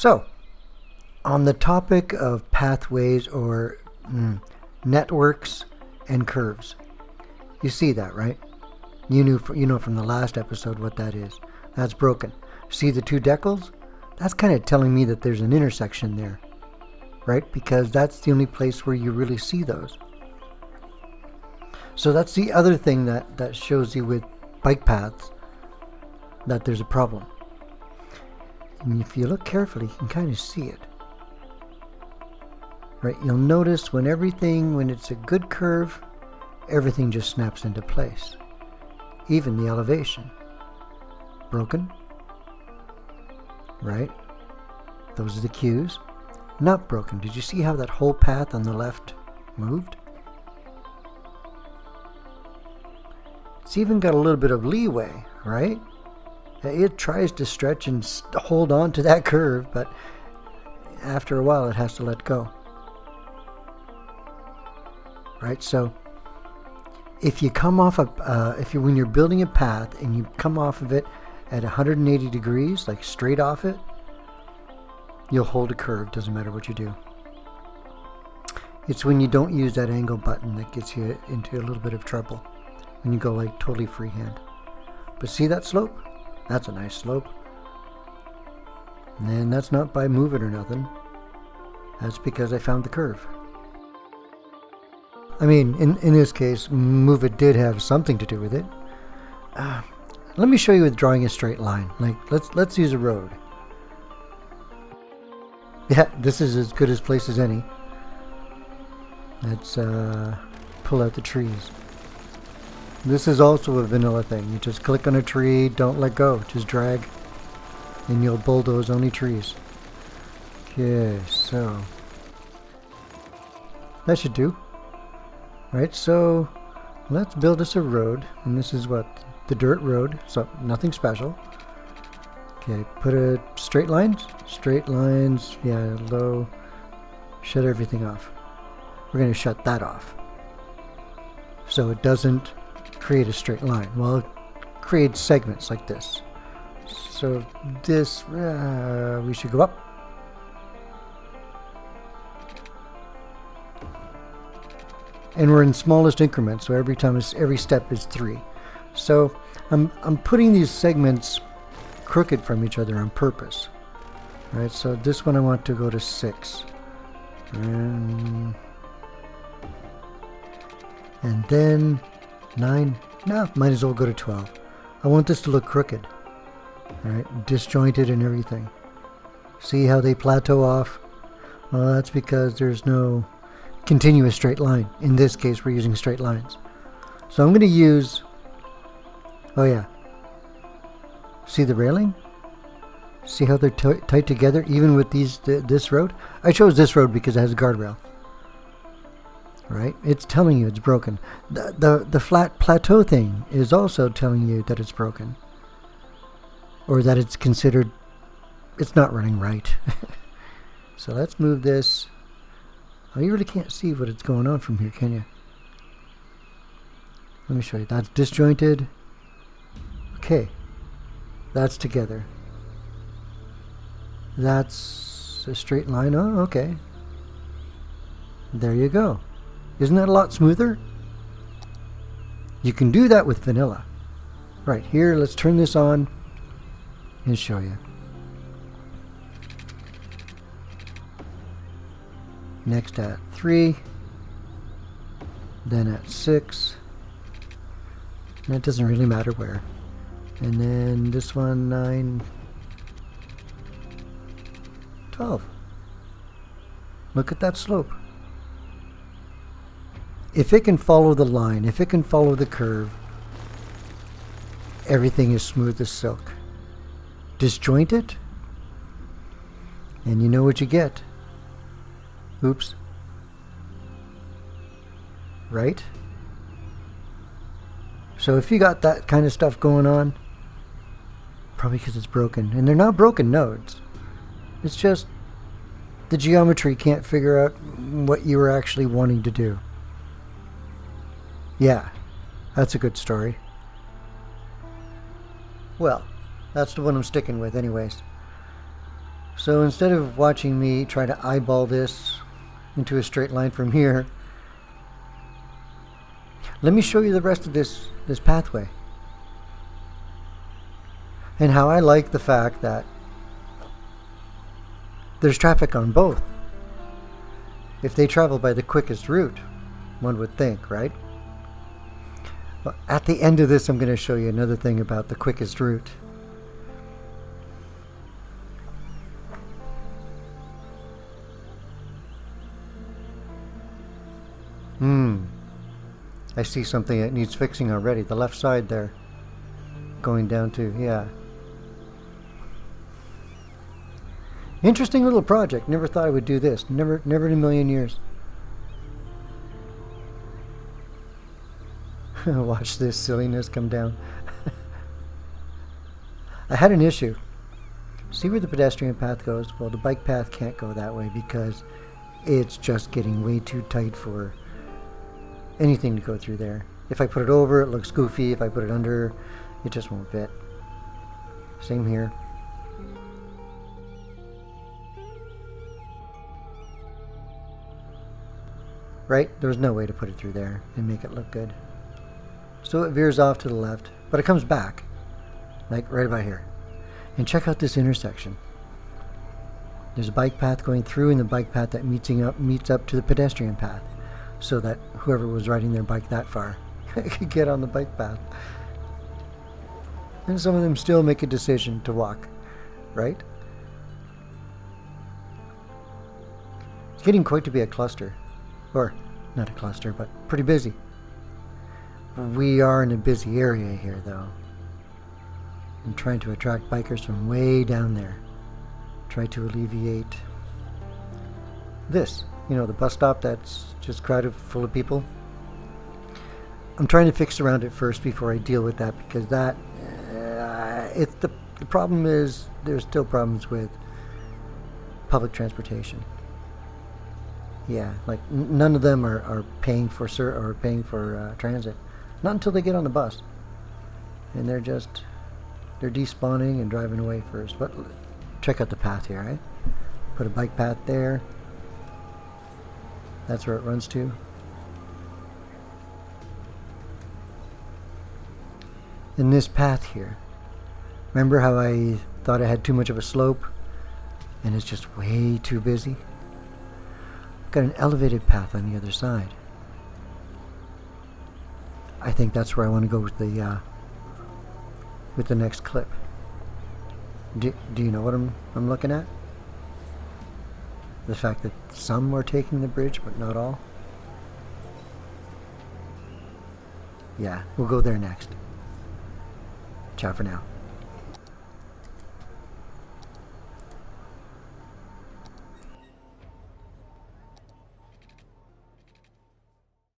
So, on the topic of pathways or networks and curves, you see that, right? You know from the last episode what that is. That's broken. See the two decals? That's kind of telling me that there's an intersection there, right? Because that's the only place where you really see those. So that's the other thing that shows you with bike paths that there's a problem. And if you look carefully, you can kind of see it. Right? You'll notice when it's a good curve, everything just snaps into place. Even the elevation. Broken. Right? Those are the cues. Not broken. Did you see how that whole path on the left moved? It's even got a little bit of leeway, right? It tries to stretch and hold on to that curve, but after a while it has to let go. Right? So if you come off when you're building a path and you come off of it at 180 degrees, like straight off it, you'll hold a curve, doesn't matter what you do. It's when you don't use that angle button that gets you into a little bit of trouble, when you go like totally freehand. But see that slope? That's a nice slope. And that's not by moving or nothing. That's because I found the curve. I mean, in this case, move it did have something to do with it. Let me show you with drawing a straight line. Like, let's use a road. Yeah, this is as good a place as any. Let's pull out the trees. This is also a vanilla thing. You just click on a tree, don't let go, just drag, and you'll bulldoze only trees. Okay, so that should do. Right, so let's build us a road, and this is what? The dirt road, so nothing special. Okay, put a straight lines, yeah, low, shut everything off. We're going to shut that off, so it doesn't create a straight line. Well, it creates segments like this. So this, we should go up. And we're in smallest increments, so every step is 3. So I'm putting these segments crooked from each other on purpose. Right, so this one I want to go to 6. And then 9. No, might as well go to 12. I want this to look crooked. Right, disjointed and everything. See how they plateau off? Well, that's because there's no continuous straight line. In this case, we're using straight lines. So I'm going to use, oh yeah, see the railing? See how they're tight together even with this road? I chose this road because it has a guardrail. Right? It's telling you it's broken. The flat plateau thing is also telling you that it's broken. Or that it's considered, it's not running right. So let's move this. Oh, you really can't see what is going on from here, can you? Let me show you. That's disjointed. Okay. That's together. That's a straight line. Oh, okay. There you go. Isn't that a lot smoother? You can do that with vanilla. Right, here, let's turn this on and show you. Next at 3, then at 6, and it doesn't really matter where. And then this one, 9, 12. Look at that slope. If it can follow the line, if it can follow the curve, everything is smooth as silk. Disjoint it, and you know what you get. Oops. Right? So if you got that kind of stuff going on, probably because it's broken. And they're not broken nodes. It's just the geometry can't figure out what you were actually wanting to do. Yeah, that's a good story. Well, that's the one I'm sticking with anyways. So instead of watching me try to eyeball this into a straight line from here, let me show you the rest of this pathway. And how I like the fact that there's traffic on both. If they travel by the quickest route, one would think, right? Well, at the end of this, I'm going to show you another thing about the quickest route. I see something that needs fixing already. The left side there. Going down to, yeah. Interesting little project. Never thought I would do this. Never in a million years. Watch this silliness come down. I had an issue. See where the pedestrian path goes? Well, the bike path can't go that way because it's just getting way too tight for anything to go through there. If I put it over, it looks goofy. If I put it under, it just won't fit. Same here. Right? There's no way to put it through there and make it look good. So it veers off to the left, but it comes back, like right about here. And check out this intersection. There's a bike path going through and the bike path that meets up to the pedestrian path, so that whoever was riding their bike that far could get on the bike path. And some of them still make a decision to walk, right? It's getting quite to be a cluster. Or, not a cluster, but pretty busy. We are in a busy area here, though. I'm trying to attract bikers from way down there. Try to alleviate this. You know, the bus stop that's just crowded full of people. I'm trying to fix around it first before I deal with that, because that, the problem is there's still problems with public transportation. Yeah, like none of them are paying for transit. Not until they get on the bus. And they're despawning and driving away first. But check out the path here, right? Put a bike path there. That's where it runs to. In this path here, remember how I thought it had too much of a slope? And it's just way too busy? Got an elevated path on the other side. I think that's where I want to go with the next clip. Do you know what I'm looking at? The fact that some are taking the bridge, but not all. Yeah, we'll go there next. Ciao for now.